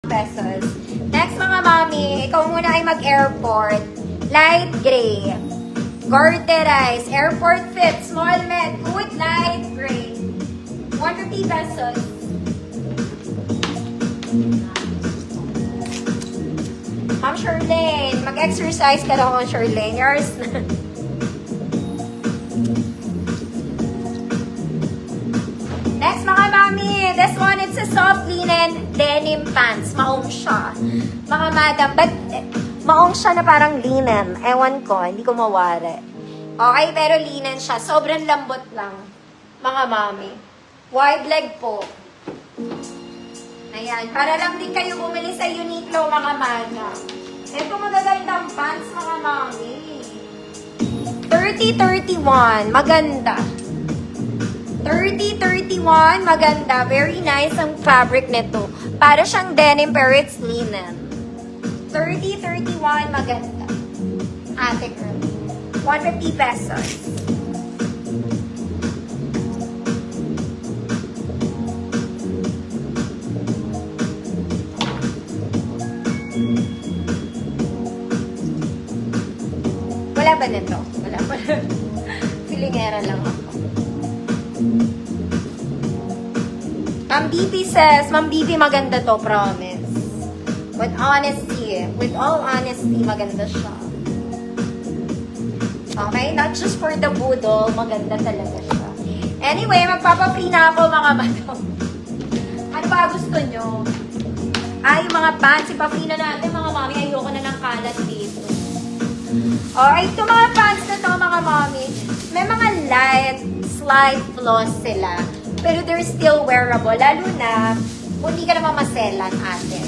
pesos. Next mga mami, ikaw muna ay mag-airport. Light gray. Garterize. Airport fit. Small med. Good light gray. 150 pesos. Ma'am Charlene, mag-exercise ka daw, Ma'am Charlene. Yours na. Next mga mami, this one, it's a soft linen denim pants. Maong siya. Mga madam, but maong siya na parang linen. Ewan ko, hindi ko mawari. Okay, pero linen siya. Sobrang lambot lang. Mga mami. Wide leg po. Ayan, para lang din kayo bumili sa Uniqlo, mga madam. Ito magagandang pants, mga mami. 30-31, maganda. 30-31, maganda. Very nice ang fabric nito. Para siyang denim, pero it's linen. 30-31, maganda. Ate girl. 150 pesos. Wala ba nito? Wala pa. Filingera lang ako. Ma'am BP says, Ma'am BP, maganda to, promise. With all honesty, maganda siya. Okay? Not just for the budol, maganda talaga siya. Anyway, magpapa-free na ako, mga madam. Ano ba gusto nyo? Ay, yung mga pants, ipa-free na natin, mga mami. Ayoko na ng kalat dito. Alright, yung mga pants na to, mga mami, may mga light, slight flaws sila. Pero they're still wearable. Lalo na, kung hindi ka naman maselan, ate.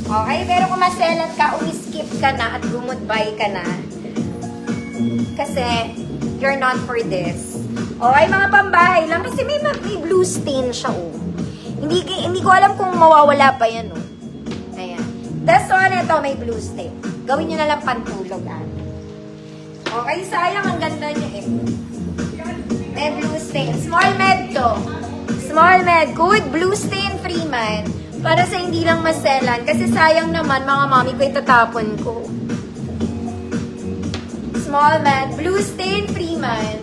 Okay? Pero kung maselan ka, umiskip ka na at gumudbay ka na. Kasi, you're not for this. Okay, mga pambahay lang. Kasi may blue stain siya, oh. Hindi ko alam kung mawawala pa yan, oh. Ayan. This one, ito, may blue stain. Gawin nyo na lang pantulog, ate. Okay, sayang. Ang ganda niya, eh. May blue stain. Small med to. Small med. Good. Blue stain free man. Para sa hindi lang maselan. Kasi sayang naman, mga mami ko, itatapon ko. Small med. Blue stain free man.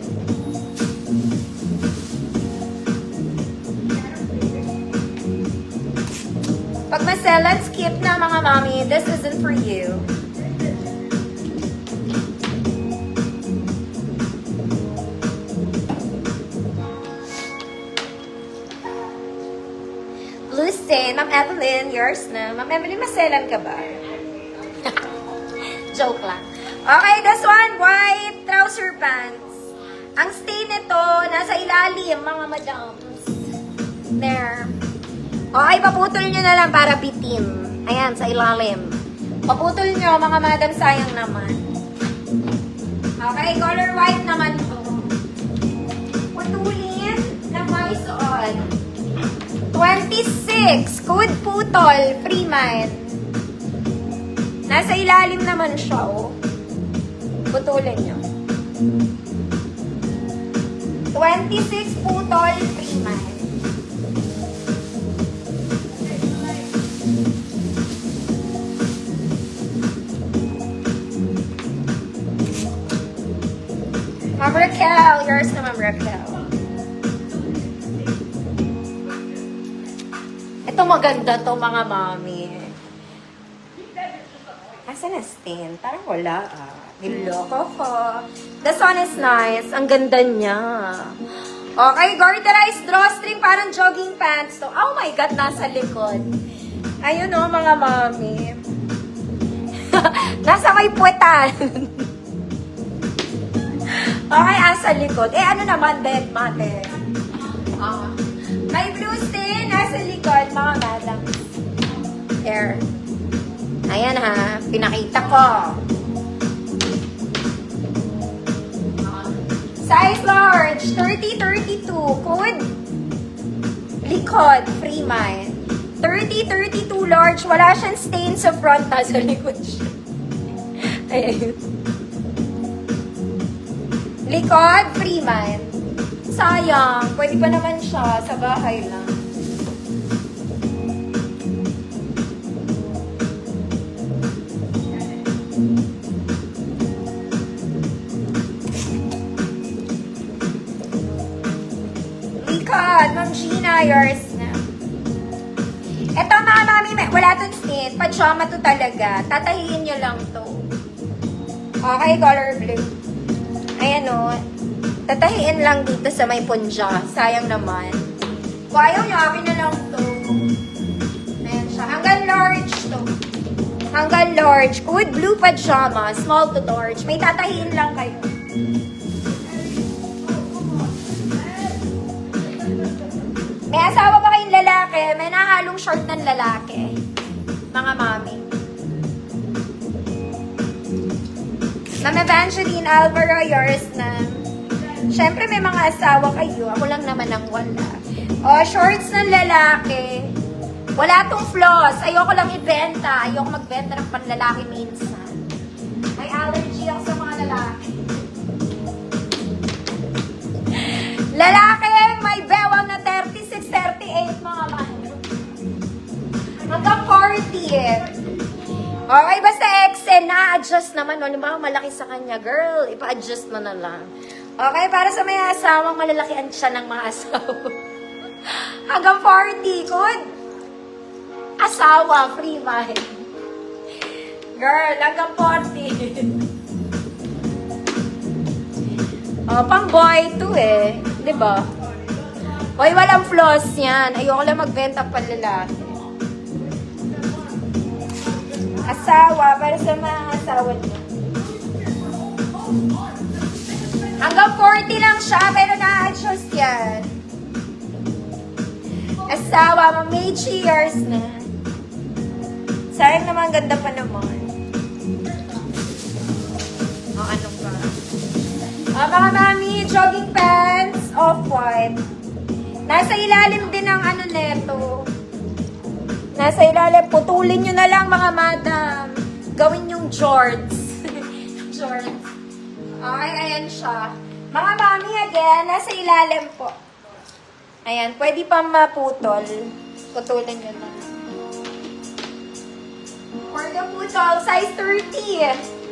Pag maselan, skip na, mga mami. This isn't for you. Blue stain. Ma'am Evelyn, yours na. Ma'am Evelyn, maselan ka ba? Joke lang. Okay, this one, white trouser pants. Ang stain nito, nasa ilalim, mga madams. There. Okay, paputol nyo na lang para bitin. Ayan, sa ilalim. Paputol nyo, mga madam, sayang naman. Okay, color white naman to. Putulin na may suot. 26. Code putol. Free man. Nasa ilalim naman siya, oh. Putulin nyo. 26 putol. Free man. Ma'am Raquel. Yours na, Ma'am Raquel. Ito maganda to, mga mami. Asan na stain? Parang wala, ah. Niloko ko. This one is nice. Ang ganda niya. Okay, garterized drawstring, parang jogging pants to. Oh my God, nasa likod. Ayun, oh, mga mami. Nasa may puwetan. Okay, asa likod. Eh, ano naman, bed, mate? May blue stain, nasa likod, mga madam. There. Ayan ha, pinakita ko. Size large, 30-32. Code likod, free man. 30-32 large, wala siyang stain sa front, sa likod siya. Ayan. Likod, free man. Sayang, pwede pa naman siya sa bahay lang. yours na. Ito mga mami, wala tong stain. Pajama to talaga. Tatahiin nyo lang to. Okay, color blue. Ayan o. Tatahiin lang dito sa may punja. Sayang naman. Kung ayaw nyo, akin na lang to. Ayan siya. Hanggang large to. Hanggang large. With blue pajama. Small to large. May tatahiin lang kayo. May asawa pa kayong lalaki, may nahalong short ng lalaki. Mga mami. Ma'am Evangeline Alvaro, yours na. Siyempre may mga asawa kayo, ako lang naman ang wala. O, shorts ng lalaki. Wala tong flaws. Ayoko lang ibenta. Ayoko magbenta ng panlalaki minsan. May allergy ako sa mga lalaki. Lalaki, may bewang na 36, 38 mga mami. Hanggang 40 eh. Okay, basta XL, na-adjust naman. No? Halimbawa, malaki sa kanya, girl, ipa-adjust mo na lang. Okay, para sa may asawang malalakihan siya ng mga asawa. Hanggang 40, good. Asawa, free mind. Girl, hanggang 40. Pang boy to eh. Diba? Hoy, walang flaws yan. Ayoko lang magbenta pa lalaki. Asawa, para sa mga asawa niyo. Hanggang 40 lang siya, pero na-adjust yan. Asawa, may cheers na. Sayang naman, ganda pa naman. Ano ba? Mga mami, jogging pants, off-white. Nasa ilalim din ng ano neto. Nasa ilalim, putulin nyo na lang mga madam. Gawin yung jorts. Jorts. Okay, ayan siya. Mga mami, again, nasa ilalim po. Ayan, pwede pa maputol. Putulin nyo na. For the putol, size 30.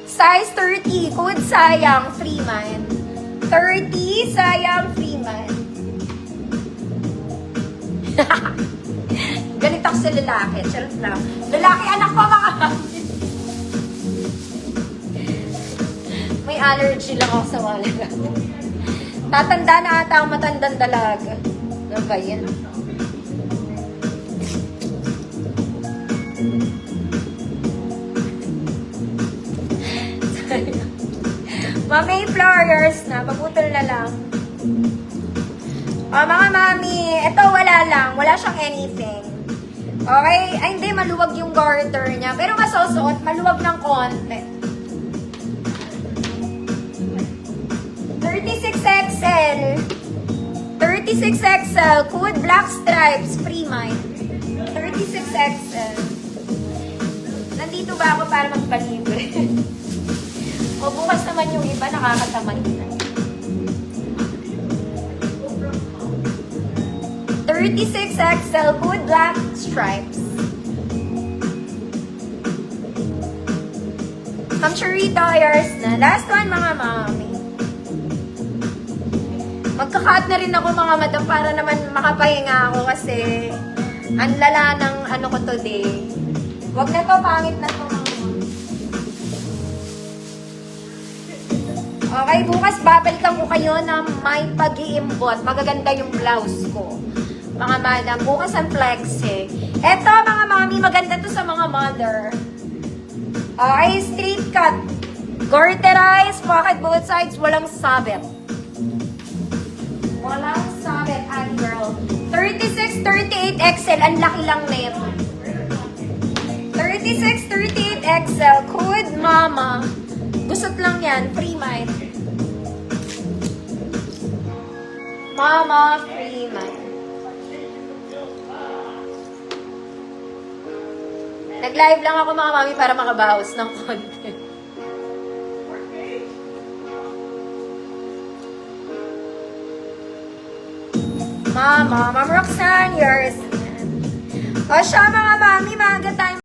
Size 30, code sayang, free man. 30, sayang, free man. Galit ako sa lalaki. Charot lang. Lalaki, anak ko, mga may allergy lang ako sa mga lalaki. Tatanda na ata ang matandang dalaga. Ano ba yan? Mami, flowers na. Pagputol na lang. Mga mami, ito wala lang. Wala siyang anything. Okay? Ay, hindi. Maluwag yung garter niya. Pero masusuot, maluwag ng konti. 36XL. 36XL. Code black stripes. Free mind. 36XL. Nandito ba ako para magpalibre? O bukas naman yung iba, nakakatamad na. 36XL, good black stripes. Ma'am Charito, yours na. Last one, mga mami. Magka-cut na rin ako, mga madam, para naman makapahinga ako kasi ang lala ng ano ko today. Wag na to, pangit na to. Okay, bukas babalikan ko kayo na may pag-iimbot. Magaganda yung blouse ko. Mga madam, bukas ang flexi. Eto, mga mami, maganda to sa mga mother. Okay, straight cut. Garterized, pocket both sides, walang sabit. Walang sabit, ad girl. 36, 38 XL, ang laki lang na ito. 36, 38 XL, code mama. Gusot lang yan, free mind. Mama, free mind. Nag-live lang ako, mga mami, para makabawas ng konti. Mama, Ma'am Roxanne, yours. O siya, mga mami, maaga tayo.